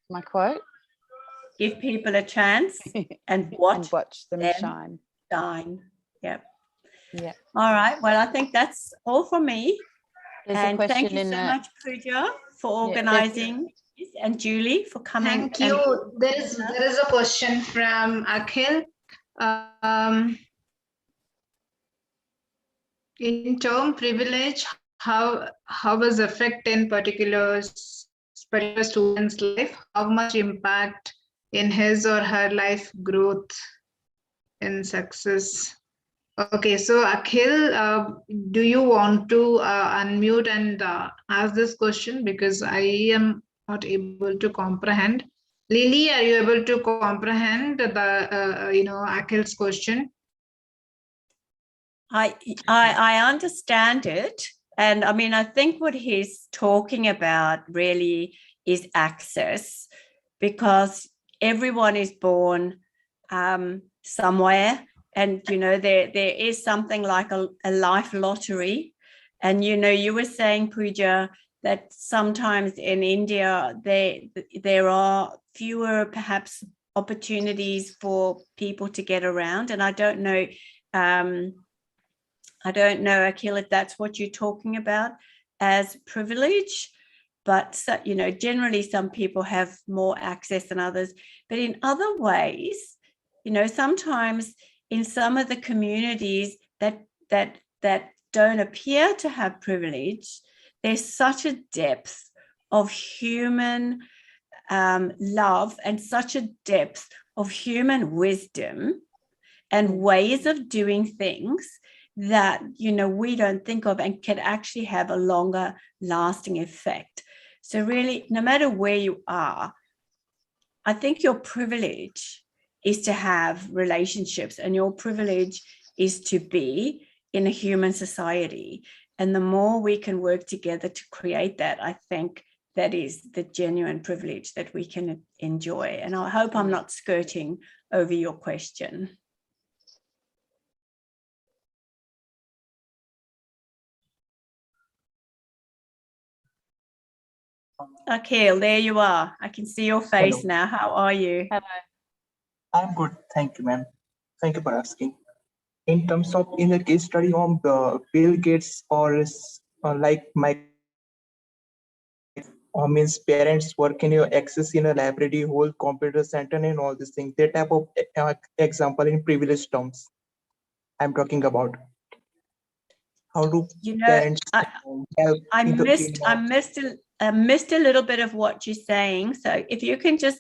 My quote? Give people a chance and watch them shine. Yep. Yeah. All right. Well, I think that's all from me. There's and a thank question you so much, Pooja, for organizing this, and Julie for coming. Thank you. There is a question from Akhil. In term privilege, how was affect in particular student's life? How much impact in his or her life growth in success? Okay, so Akhil, do you want to unmute and ask this question, because I am not able to comprehend. Lily, are you able to comprehend the Akhil's question? I understand it, and I mean, I think what he's talking about really is access, because everyone is born somewhere. And, you know, there is something like a life lottery. And, you know, you were saying, Pooja, that sometimes in India, there are fewer perhaps opportunities for people to get around. And I don't know, Akhil, if that's what you're talking about as privilege. But, you know, generally some people have more access than others. But in other ways, you know, sometimes in some of the communities that don't appear to have privilege, there's such a depth of human love and such a depth of human wisdom and ways of doing things that, you know, we don't think of and can actually have a longer lasting effect. So really, no matter where you are, I think your privilege is to have relationships, and your privilege is to be in a human society. And the more we can work together to create that, I think that is the genuine privilege that we can enjoy. And I hope I'm not skirting over your question. Akhil, there you are. I can see your face. Hello. Now. How are you? Hello. I'm good. Thank you, ma'am. Thank you for asking. In terms of in the case study on Bill Gates or like my means parents work in your access in a library, whole computer center and all these things, that type of example in privileged terms I'm talking about. How do You know, parents help I in the missed a little bit of what you're saying. So if you can just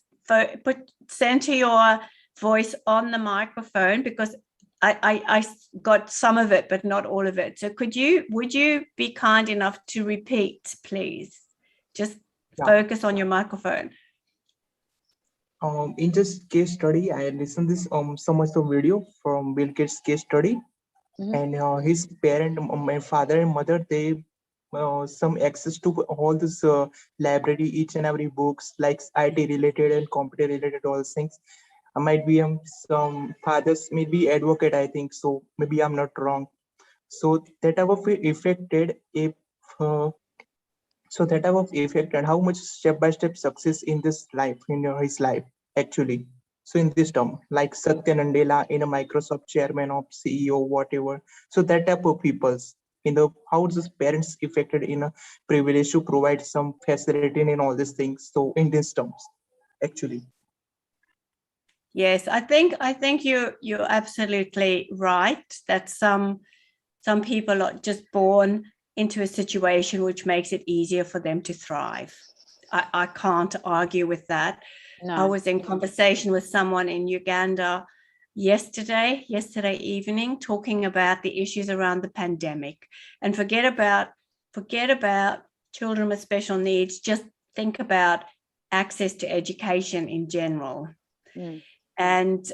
center your voice on the microphone, because I got some of it, but not all of it. So would you be kind enough to repeat, please? Just focus on your microphone. In this case study, I listened this some of the video from Bill Gates case study, and his parent, my father and mother, they some access to all this library, each and every books like IT related and computer related, all things. Might be some fathers may be advocate, I think so. Maybe I'm not wrong. So that have affected if so that have affected how much step by step success in this life in his life actually. So in this term, like Satya Nadella in a Microsoft chairman of CEO, whatever. So that type of peoples in the how the parents affected in a privilege to provide some facility in all these things. So in these terms, actually. Yes, I think you're absolutely right that some people are just born into a situation which makes it easier for them to thrive. I can't argue with that. No. I was in conversation with someone in Uganda yesterday evening, talking about the issues around the pandemic, and forget about children with special needs. Just think about access to education in general. And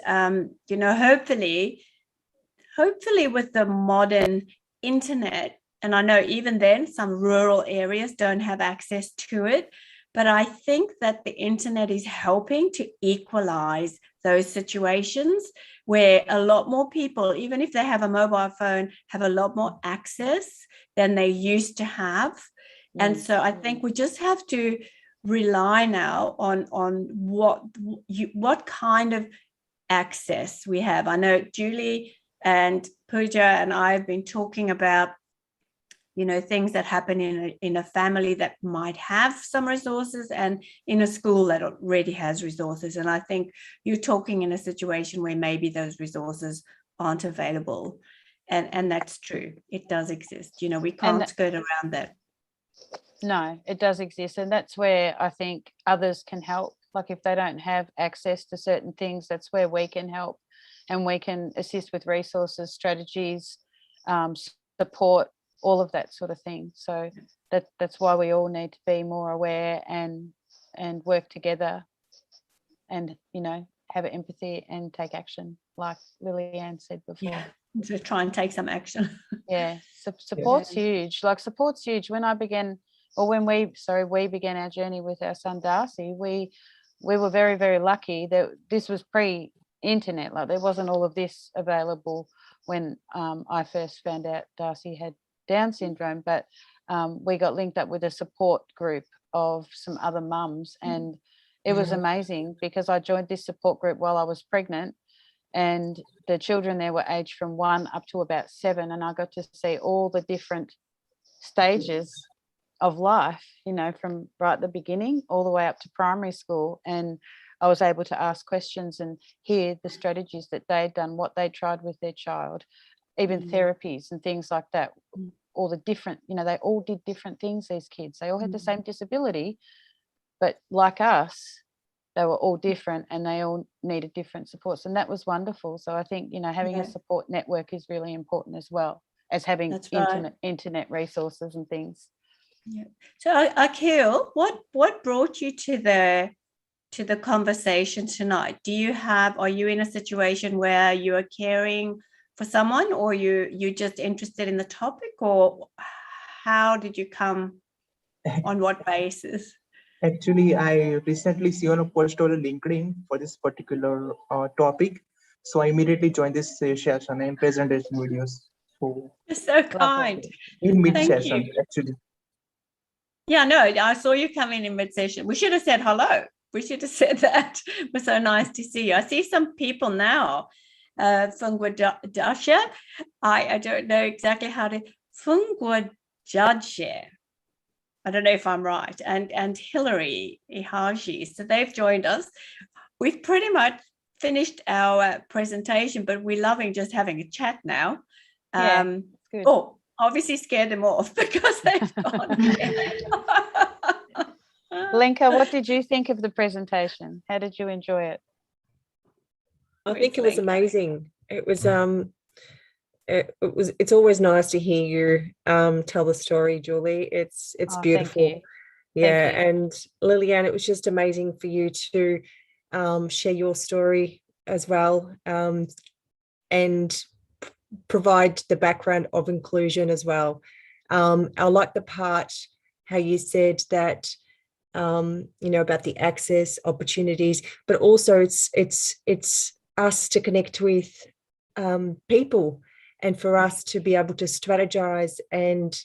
hopefully with the modern internet, and I know even then some rural areas don't have access to it, but I think that the internet is helping to equalize those situations where a lot more people, even if they have a mobile phone, have a lot more access than they used to have. And so I think we just have to rely now on what kind of access we have. I know Julie and Pooja and I have been talking about, things that happen in a family that might have some resources and in a school that already has resources. And I think you're talking in a situation where maybe those resources aren't available. And that's true. It does exist. We can't skirt around that. No, it does exist. And that's where I think others can help. Like if they don't have access to certain things, that's where we can help, and we can assist with resources, strategies, support, all of that sort of thing. So that's why we all need to be more aware and work together and, have empathy and take action, like Lillian said before. Yeah, to try and take some action. Yeah, support's huge. Like support's huge. When we began our journey with our son Darcy, we were very, very lucky that this was pre-internet. Like there wasn't all of this available when I first found out Darcy had Down syndrome, but we got linked up with a support group of some other mums, and it was amazing because I joined this support group while I was pregnant, and the children there were aged from 1 up to about 7, and I got to see all the different stages of life, from right at the beginning all the way up to primary school. And I was able to ask questions and hear the strategies that they'd done, what they tried with their child, even therapies and things like that. All the different, they all did different things, these kids. They all had the same disability, but like us, they were all different and they all needed different supports. And that was wonderful. So I think, having a support network is really important as well as having internet resources and things. Yeah. So Akhil, what brought you to the conversation tonight? Are you in a situation where you are caring for someone, or you're just interested in the topic, or how did you come, on what basis? Actually, I recently see on a post on LinkedIn for this particular topic. So I immediately joined this session and presentation videos. So you're so kind. In mid-session, actually. Yeah, no, I saw you come in mid-session. We should have said hello. We should have said that. It was so nice to see you. I see some people now. Fungwadasha. I don't know exactly how to. Fungwadasha. I don't know if I'm right. And Hillary Ihaji. So they've joined us. We've pretty much finished our presentation, but we're loving just having a chat now. Yeah, good. Oh, obviously scared them off because they've gone there. Lenka, what did you think of the presentation? How did you enjoy it? I think it was amazing. It was it's always nice to hear you tell the story, Julie. It's beautiful. Thank you. Yeah, Thank you. and Lillian, it was just amazing for you to share your story as well, and provide the background of inclusion as well. I like the part how you said that about the access opportunities, but also it's us to connect with people, and for us to be able to strategize and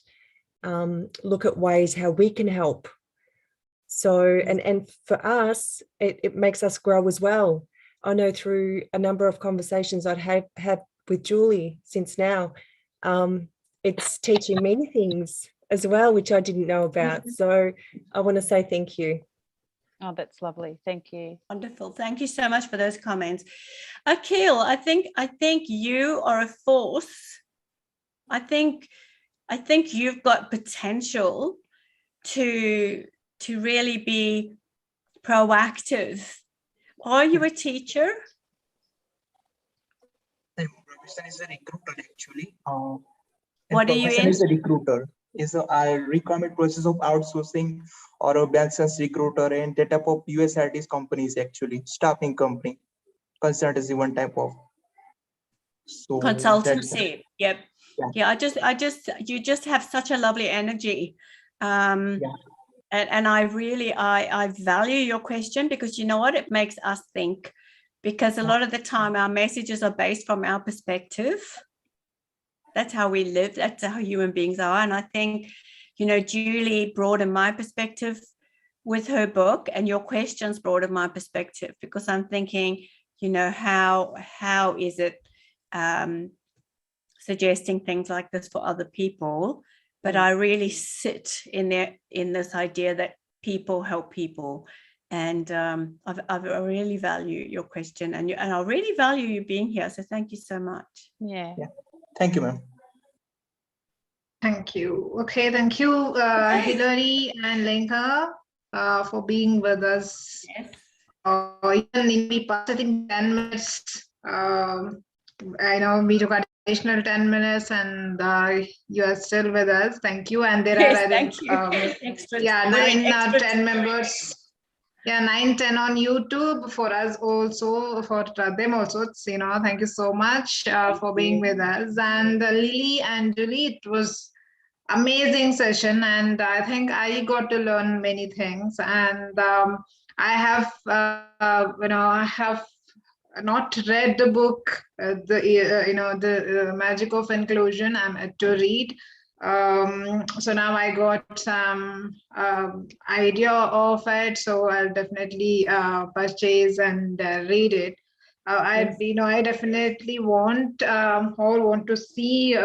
look at ways how we can help. So, and for us, it makes us grow as well. I know through a number of conversations I'd had with Julie since now, it's teaching me things as well, which I didn't know about. So I want to say thank you. Oh, that's lovely. Thank you. Wonderful. Thank you so much for those comments. Akil, I think you are a force. I think you've got potential to really be proactive. Are you a teacher? My profession is a recruiter actually. What are you in? Is a recruiter. Is a requirement process of outsourcing or a business recruiter and that type of USRTs companies actually, staffing company, consultancy one type of. So Consultancy. Yep. Yeah. I just you just have such a lovely energy. And I really I value your question, because you know what, it makes us think, because a lot of the time our messages are based from our perspective. That's how we live. That's how human beings are. And I think, Julie broadened my perspective with her book, and your questions broadened my perspective, because I'm thinking, how is it suggesting things like this for other people? But I really sit in this idea that people help people. And I really value your question, and I really value you being here. So thank you so much. Yeah. Thank you, ma'am. Thank you. Okay, thank you, Hilary and Lenka, for being with us. Yes. Even in the past, I think 10 minutes. I know we took additional 10 minutes, and you are still with us. Thank you. And there are, I think, 9 or 10 members. Yeah, 9, 10 on YouTube for us also, for them also. Thank you so much for being with us. And Lily and Julie, it was amazing session, and I think I got to learn many things. And I have, I have not read the book, the Magic of Inclusion. I'm yet to read. So now I got some idea of it, so I'll definitely purchase and read it. I definitely want to see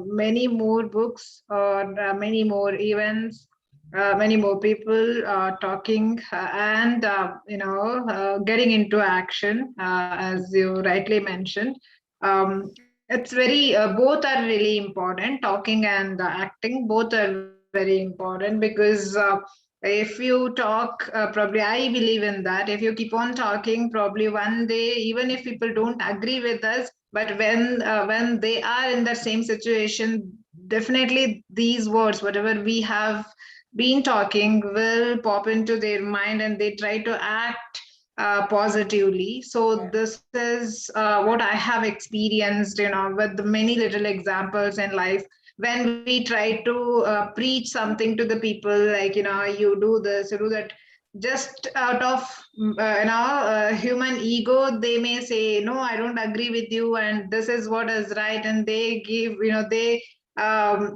many more books, or many more events, many more people talking, and getting into action, as you rightly mentioned. It's very both are really important. Talking and acting, both are very important, because if you talk, probably I believe in that. If you keep on talking, probably one day, even if people don't agree with us, but when they are in the same situation, definitely these words, whatever we have been talking, will pop into their mind, and they try to act positively. So this is what I have experienced, with the many little examples in life. When we try to preach something to the people, like, you do this, you do that, just out of human ego, they may say, no, I don't agree with you, and this is what is right, and they give, they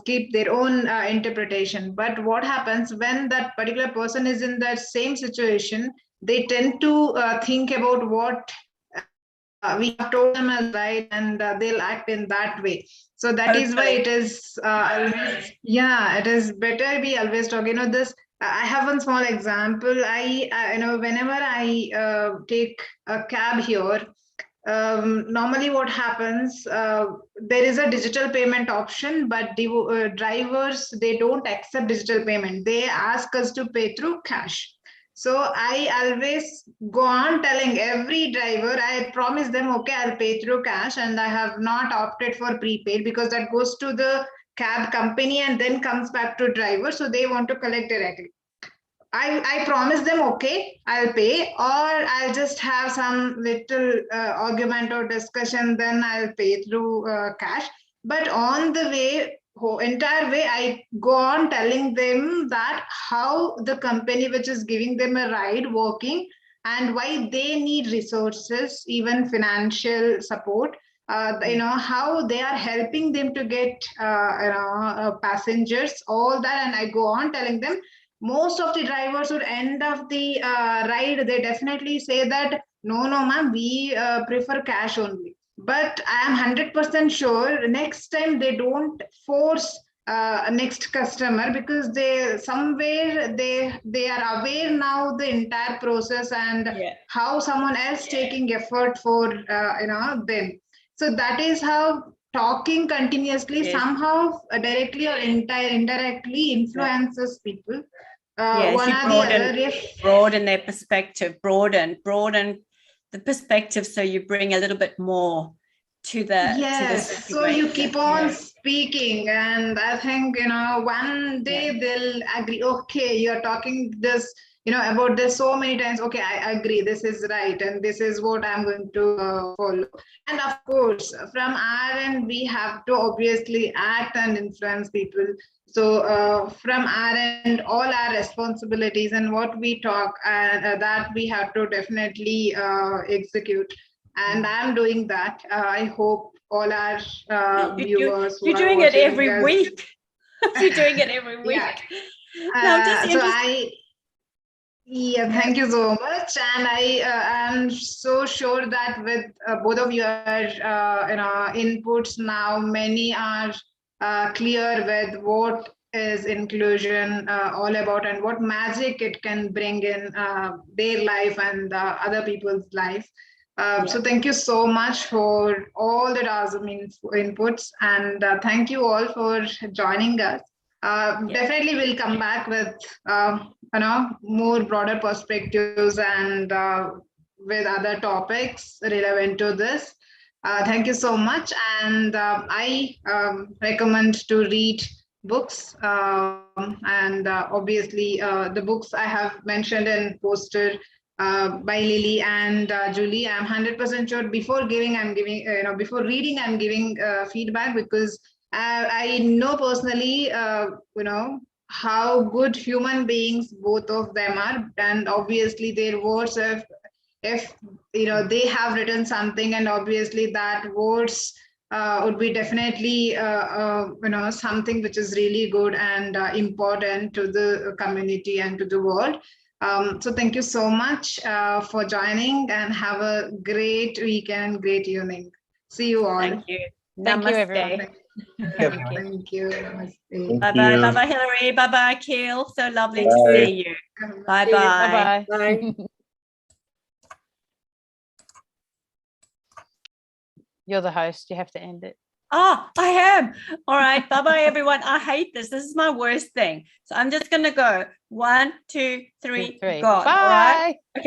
keep their own interpretation. But what happens when that particular person is in that same situation? They tend to think about what we have told them as right, and they'll act in that way. So that is why it is always, it is better we always talk. This, I have one small example. I whenever I take a cab here, normally what happens, there is a digital payment option, but the drivers, they don't accept digital payment. They ask us to pay through cash. So I always go on telling every driver, I promise them, okay, I'll pay through cash, and I have not opted for prepaid because that goes to the cab company and then comes back to driver. So they want to collect directly. I promise them, okay, I'll pay, or I'll just have some little argument or discussion, then I'll pay through cash. But on the way, entire way, I go on telling them that how the company which is giving them a ride working, and why they need resources, even financial support. How they are helping them to get passengers, all that, and I go on telling them. Most of the drivers would end of the ride, they definitely say that, no, ma'am, we prefer cash only. But I am 100% sure next time they don't force next customer, because they somewhere they are aware now the entire process and how someone else taking effort for them. So that is how talking continuously somehow directly or indirectly influences people. One or the other, broaden their perspective, broaden the perspective, so you bring a little bit more to the so you keep on speaking, and I think one day they'll agree, okay, you're talking this about this so many times, okay, I agree, this is right, and this is what I'm going to follow. And of course, from our end, we have to obviously act and influence people. So from our end, all our responsibilities and what we talk, that we have to definitely execute. And I'm doing that. I hope all our viewers you're doing it every week. You're doing it every week. Thank you so much. And I am so sure that with both of your inputs now, many are clear with what is inclusion all about and what magic it can bring in their life and other people's life. So thank you so much for all the awesome inputs, and thank you all for joining us. Definitely we'll come back with more broader perspectives and with other topics relevant to this. Thank you so much, and I recommend to read books, and obviously the books I have mentioned and posted by Lily and Julie. I'm 100% sure before reading, I'm giving feedback, because I know personally, how good human beings both of them are, and obviously their words, if they have written something, and obviously that words would be definitely something which is really good and important to the community and to the world. So thank you so much for joining, and have a great weekend, great evening. See you all. Thank you. Thank you, everyone. Thank you. Namaste. Bye-bye. Bye-bye, Hillary. Bye-bye, Keel. So lovely to see you. Bye-bye. Bye. You're the host. You have to end it. Oh, I am. All right. Bye-bye, everyone. I hate this. This is my worst thing. So I'm just going to go. 1, 2, 3, Three. gone. Bye. All right. Okay.